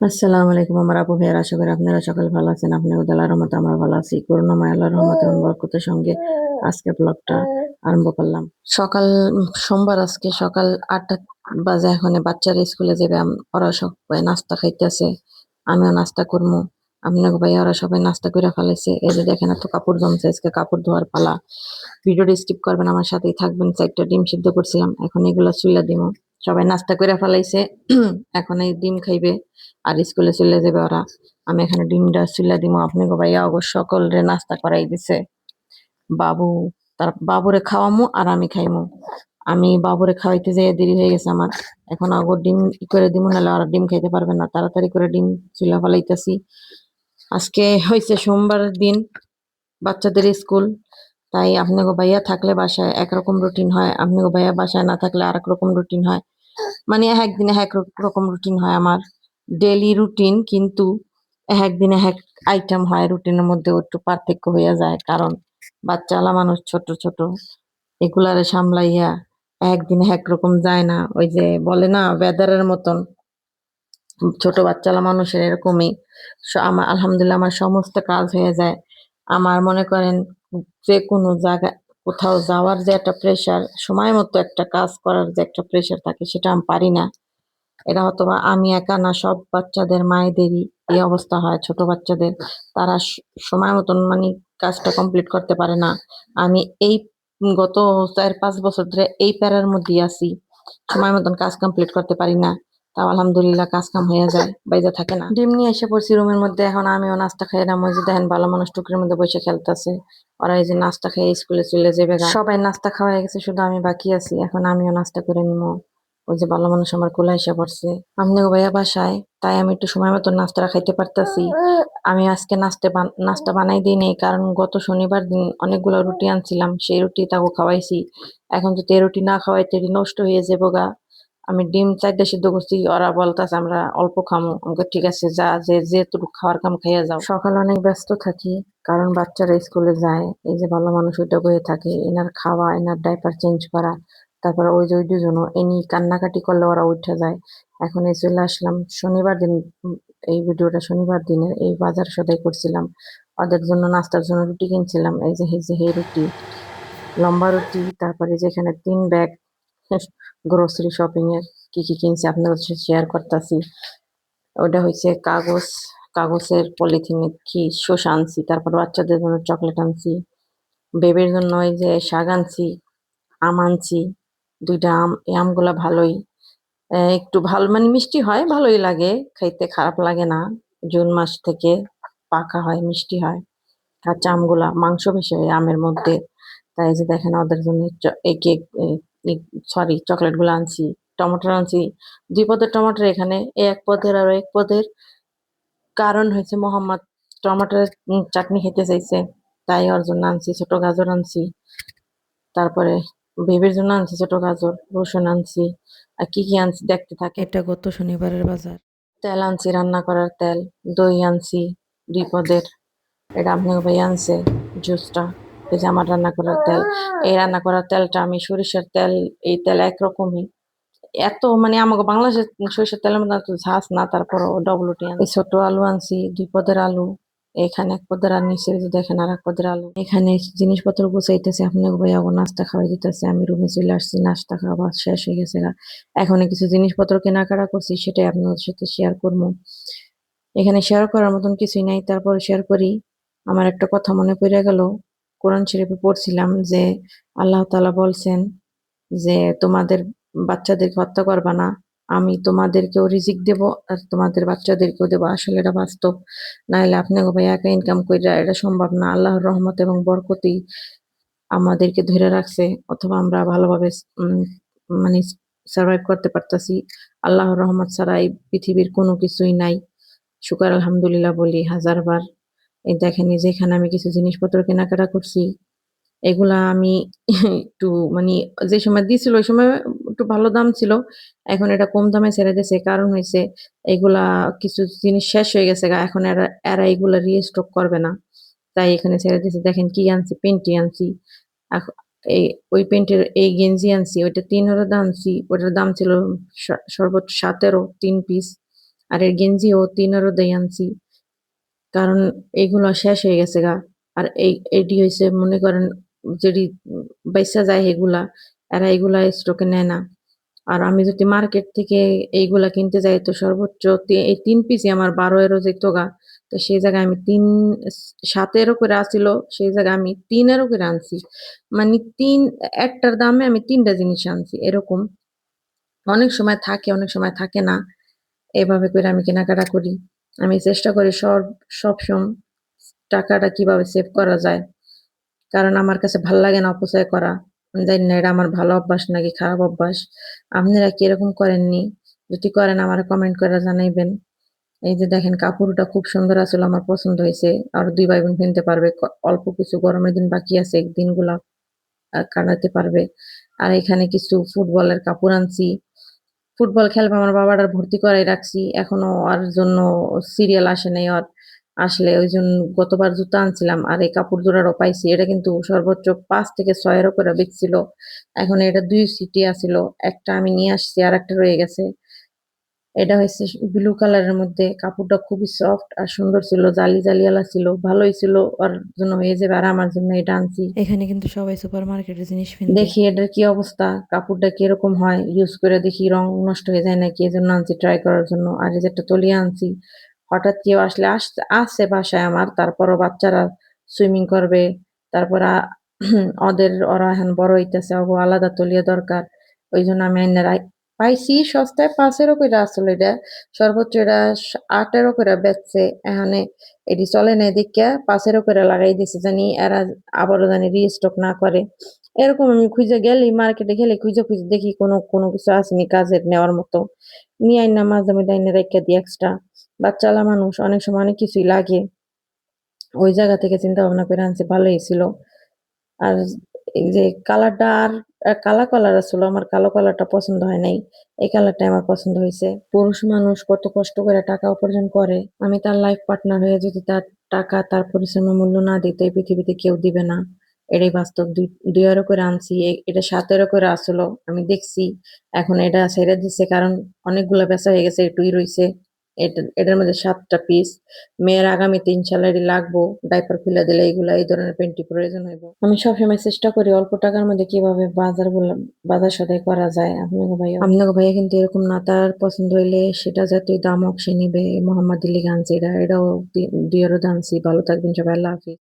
আসসালামু আলাইকুম আমার আপু ভাইয়ারা, আশা করি আপনারা সকালে ভালো আছেন। আপনাদের আল্লাহর রহমতে আমরা ভালো আছি। করুণাময় আল্লাহর রহমত এবং বরকতের সঙ্গে আজকে ব্লগটা আরম্ভ করলাম। সকাল সোমবার, আজকে সকাল 8টা বাজে। এখন বাচ্চারা স্কুলে যাবে, ওরা সবাই নাস্তা খাইতেছে, আমিও নাস্তা করবো। আপনাকে ভাইয়া ওরা সবাই নাস্তা করে ফেলেছে। এই যে দেখেন এত কাপড় জমছে, আজকে কাপড় ধোয়ার পালা। ভিডিওটা স্কিপ করবেন, আমার সাথেই থাকবেন। চারটা ডিম সিদ্ধ করছিলাম, এখন এগুলো চুলা দিব। সবাই নাস্তা করে ফেলাইছে, এখন এই ডিম খাইবে আর স্কুলে চলে যাবে ওরা। আমি এখানে ডিমটা চুলা দিব। আপনি গো ভাইয়া অবশ্য সকলরে নাস্তা করাই দিছে। বাবু, তার বাবুরে খাওয়ামু আর আমি খাইমু। আমি বাবুরে খাওয়াইতে যেয়ে দেরি হয়ে গেছে আমার। এখন আগর ডিম ই করে দিব, নাহলে ওরা ডিম খাইতে পারবে না। তাড়াতাড়ি করে ডিম চুলা ফেলাইতেছি। আজকে হয়েছে সোমবারের দিন, বাচ্চাদের স্কুল। তাই আপনাকে ভাইয়া থাকলে বাসায় একরকম রুটিন হয়, আপনাকে ভাইয়া বাসায় না থাকলে আর এক রকম রুটিন হয়। মানে একদিনে এক রকম রুটিন হয় আমার, ডেইলি রুটিন। কিন্তু একদিনে এক আইটেম হয়, রুটিনের মধ্যে একটু পার্থক্য হইয়া যায়। কারণ বাচ্চালা মানুষ ছোট ছোট, এগুলারে সামলাইয়া একদিনে একরকম যায় না। ওই যে বলে না, ওয়েদারের মতন ছোট বাচ্চালা মানুষের এরকমই। আমার আলহামদুলিল্লাহ আমার সমস্ত কাজ হয়ে যায়। আমার মনে করেন যে কোনো জায়গায় কোথাও যাওয়ার যে একটা প্রেশার, সময় মতো একটা কাজ করার যে একটা প্রেশার থাকে, সেটা আমি পারি না। এটা হয়তোবা আমি একা না, সব বাচ্চাদের মায়েদেরই এই অবস্থা হয়। ছোট বাচ্চাদের তারা সময় মতন মানে কাজটা কমপ্লিট করতে পারে না। আমি এই গত 4-5 বছর ধরে এই প্যারার মধ্যেই আছি, সময় মতন কাজ কমপ্লিট করতে পারি না। তাও আলহামদুলিল্লাহ কাজ কাম হয়ে যায়, বাইরে থাকে না। ডিম নিয়ে এসে পড়ছি রুমের মধ্যে, এখন আমিও নাস্তা খাই না। ওই যে দেখেন ভালো মানুষ টুকরির মধ্যে বসে খেলতেছে। ওরা এই যে নাস্তা খেয়ে স্কুলে চলে যাবে গা। সবাই নাস্তা খাওয়া হয়ে গেছে, শুধু আমি বাকি আছি। এখন আমিও নাস্তা করে নিবো। ওই যে ভালো মানুষ আমার কোলে এসে পড়ছে। আমনে ভাইয়া বাসায়, তাই আমি একটু সময় মতো নাস্তাটা খাইতে পারতাছি। আমি আজকে নাস্তা বানাই দিই নেই, কারণ গত শনিবার দিন অনেকগুলো রুটি আনছিলাম, সেই রুটি তাকে খাওয়াইছি। এখন যদি এই রুটি না খাওয়াইতে নষ্ট হয়ে যাবো গা। আমি ডিম 4টা সিদ্ধ করছি, ওরা বলতেছে আমরা অল্প খামো। আমাকে ঠিক আছে, যা যে যেটুকু খাওয়ার কাম খাইয়া যাও। সকালে অনেক ব্যস্ত থাকি, কারণ বাচ্চারা স্কুলে যায়। এই যে ভালো মানুষ ওইটা বয়ে থাকে, এনার খাওয়া, এনার ডাইপার চেঞ্জ করা। তারপরে ওই যে ওই দুজনও এনি কান্নাকাটি করলে ওরা উঠে যায়। এখন এই চলে আসলাম শনিবার দিন। এই ভিডিওটা শনিবার দিনের, এই বাজার সদাই করছিলাম। ওদের জন্য নাস্তার জন্য রুটি কিনছিলাম। এই যে এই রুটি, লম্বা রুটি। তারপরে যেখানে 3 ব্যাগ গ্রোসারি শপিং এর কি কি কিনছি আপনাদের সাথে শেয়ার করতেছি। ওটা হচ্ছে কাগজ, কাগজের পলিথিনে কি শসা আনছি। তারপর বাচ্চাদের জন্য চকলেট আনছি, বেবির জন্য ওই যে শাক আনছি, আম আনছি। 2টা আম, এই আমগুলা ভালোই, একটু ভালো মানে মিষ্টি হয়, ভালোই লাগে খাইতে, খারাপ লাগে না। জুন মাস থেকে পাকা হয়, মিষ্টি হয়। কাঁচা আমগুলা মাংস বেশি হয় আমের মধ্যে। তাই এই যে দেখেন ওদের জন্য এই কেক, সরি চকলেট গুলো আনছি। টমেটো আনছি, 2 পদের টমেটো এখানে, এক পদের আর এক পদের। কারণ হয়েছে মোহাম্মদ টমেটোর চাটনি খেতে চাইছে, তাই ওর জন্য আনছি। ছোট গাজর আনছি, তারপরে বেবির জন্য আনছি ছোট গাজর, রসুন আনছি। আর কি কি আনছি দেখতে থাকে। এটা গত শনিবারের বাজার। তেল আনছি রান্না করার তেল, দই আনছি 2 পদের। এটা আপনার ভাই আনছে জুসটা। এই যে আমার রান্না করার তেল। এই রান্না করার তেলটা আমি সরিষার তেল, এই তেল একরকমই। এত মানে আমাকে বাংলাদেশের সরিষার তেলের মধ্যে এত ঝাঁস না, তারপর ডবলটি আনছি। এই ছোট আলু আনছি 2 পদের আলু। এখানে 1 পদের আর নিচে যে দেখেন আর 1 পদের আলু। এখানে জিনিসপত্র গুছাইতেছে, আপনাকে ভাই আবার নাস্তা খাওয়াই দিতেছে। আমি রুমে চলে আসছি, নাস্তা খাওয়া শেষ হয়ে গেছে গা। এখন কিছু জিনিসপত্র কেনাকাটা করছি, সেটাই আপনাদের সাথে শেয়ার করবো। এখানে শেয়ার করার মতন কিছুই নাই, তারপরে শেয়ার করি। আমার একটা কথা মনে পড়ে গেল, কোরআন শরীফে পড়ছিলাম যে আল্লাহ তাআলা বলছেন যে তোমাদের বাচ্চাদেরকে হত্যা করবা না, আমি তোমাদেরকেও রিজিক দেব আর তোমাদের বাচ্চাদেরকেও দেবো। আসলে এটা বাস্তব। নাহলে আপনাকে ভাই একা ইনকাম করে এটা সম্ভব না। আল্লাহর রহমত এবং বরকতেই আমাদেরকে ধরে রাখছে, অথবা আমরা ভালোভাবে উম, মানে সার্ভাইভ করতে পারতাছি। আল্লাহর রহমত ছাড়া এই পৃথিবীর কোনো কিছুই নাই। শুকর আলহামদুলিল্লাহ বলি 1000 বার। এই দেখেন এই যেখানে আমি কিছু জিনিসপত্র কেনাকাটা করছি, এগুলা আমি একটু মানে যে সময় দিছিল ওই সময় একটু ভালো দাম ছিল। এখন এটা কম দামে ছেড়ে দিয়েছে, কারণ হয়েছে এগুলা কিছু জিনিস শেষ হয়ে গেছে গা। এখন এরা এরা এগুলা রিস্টক করবে না, তাই এখানে ছেড়ে দিয়েছে। দেখেন কি আনছি, পেন্টি আনছি। এখ- এই ওই পেন্টের এই গেঞ্জি আনছি, ওইটা 3000 দাম আনছি। ওটার দাম ছিল সর্বোচ্চ 17, 3 পিস। আর এর গেঞ্জিও ৩ দেই আনছি। কারণ এইগুলো শেষ হয়ে গেছে গা। আর এটি হইছে মনে করেন যেটি বাইচা যায় এগুলা, এরা এগুলা স্টকে নেয় না। আর আমি যদি মার্কেট থেকে এইগুলা কিনতে যাই তো সর্বোচ্চ এই ৩ পিসই আমার ১২ যেত গা। তো সেই জায়গায় আমি ৭ করে আসিল, সেই জায়গায় আমি ৩ করে আনছি। মানে একটার দামে আমি ৩টা জিনিস আনছি। এরকম অনেক সময় থাকে, অনেক সময় থাকে না। এভাবে করে আমি কেনাকাটা করি। আমি চেষ্টা করি সবসময় টাকাটা কিভাবে সেভ করা যায়। কারণ আমার কাছে ভাল লাগে না অপচয় করা। আমি জানি না এটা আমার ভালো অভ্যাস নাকি খারাপ অভ্যাস। আপনারা কি এরকম করেননি? যদি করেন আমারে কমেন্ট করে জানাইবেন। এই যে দেখেন কাপড়টা খুব সুন্দর আসলে আমার পছন্দ হয়েছে। আর ২ ভাই বোন কিনতে পারবে। অল্প কিছু গরমের দিন বাকি আছে। এই দিনগুলা কাটাতে পারবে। আর এখানে কিছু ফুটবলের কাপড় আনছি। ফুটবল খেলবে আমার বাবাটার ভর্তি করাই রাখছি। এখনো ওর জন্য সিরিয়াল আসে নাই ওর। আসলে ওইজন্য গতবার জুতা আনছিলাম আর এই কাপড় জোড়ারও পাইছি। এটা কিন্তু সর্বোচ্চ ৫ থেকে ৬ করে বিকছিল। এখন এটা ২ সিটি আছিল। একটা আমি নিয়ে আসছি আরেকটা রয়ে গেছে। এটা হইছে ব্লু কালারের মধ্যে। কাপড়টা খুবই সফট আর সুন্দর ছিল। জালি ছিল। ভালোই ছিল। ওর জন্য হয়ে যাবে। আর আমার জন্য এটা আনছি। এখানে কিন্তু সবাই সুপার মার্কেটের জিনিস কিনবে। দেখি এটার কি অবস্থা, কাপড়টা কিরকম হয়, ইউজ করে দেখি রং নষ্ট হয়ে যায় নাকি, এজন্য আনছি ট্রাই করার জন্য। আর এই যে একটা তলিয়া আনছি, হঠাৎ কেউ আসলে আসছে বাসায় আমার, তারপরও বাচ্চারা সুইমিং করবে, তারপর ওরা এখন বড় হইতেছে, আলাদা তলিয়া দরকার। ওই জন্য আমি এনে পাইছি সস্তায় ৫ করে আসলে এটা সর্বোচ্চ এটা ৮ করে বেচছে এখানে। এটি চলে না এদিকে ৫ করে লাগাই দিছে, জানি এরা আবারও জানি রিস্টক না করে। এরকম আমি খুঁজে গেলি মার্কেটে গেলে খুঁজে খুঁজে দেখি কোনো কোনো কিছু আসেনি কাজের নেওয়ার মতো, নিয়ে আইনা মাঝে মধ্যে আইনা রেখে দিই এক্সট্রা। বাচ্চালা মানুষ অনেক সময় অনেক কিছুই লাগে, ওই জায়গা থেকে চিন্তা ভাবনা করে আনছি, ভালোই ছিল। আর এই যে কালারটা আর কালা কালার আসলে আমার কালো কালারটা পছন্দ হয় নাই, এই কালারটা আমার পছন্দ হয়েছে। পুরুষ মানুষ কত কষ্ট করে টাকা উপার্জন করে, আমি তার লাইফ পার্টনার হয়ে যদি তার টাকা তার পরিশ্রমের মূল্য না দিতে এই পৃথিবীতে কেউ দিবে না। এটাই বাস্তব। ২ করে আনছি, এটা ৭ করে আসলো আমি দেখছি। এখন এটা ছেড়ে দিচ্ছে কারণ অনেকগুলা বেচা হয়ে গেছে, এটুই রইছে। এটার মধ্যে ৭টা পিস। মেয়ের আগামীতে ইনশাল্লাহ এটি লাগবো, ডাইপার খুলে দিলে এইগুলা এই ধরনের প্যান্টি প্রয়োজন হইব। আমি সবসময় চেষ্টা করি অল্প টাকার মধ্যে কিভাবে বাজার সদাই করা যায়। আপনাকে ভাইয়া কিন্তু এরকম না, তার পছন্দ হইলে সেটা যতই দাম হোক সে নিবে। মোহাম্মদ আনছি, এটাও ২ আনছি। ভালো থাকবেন সবাই, আল্লাহ হাফিজ।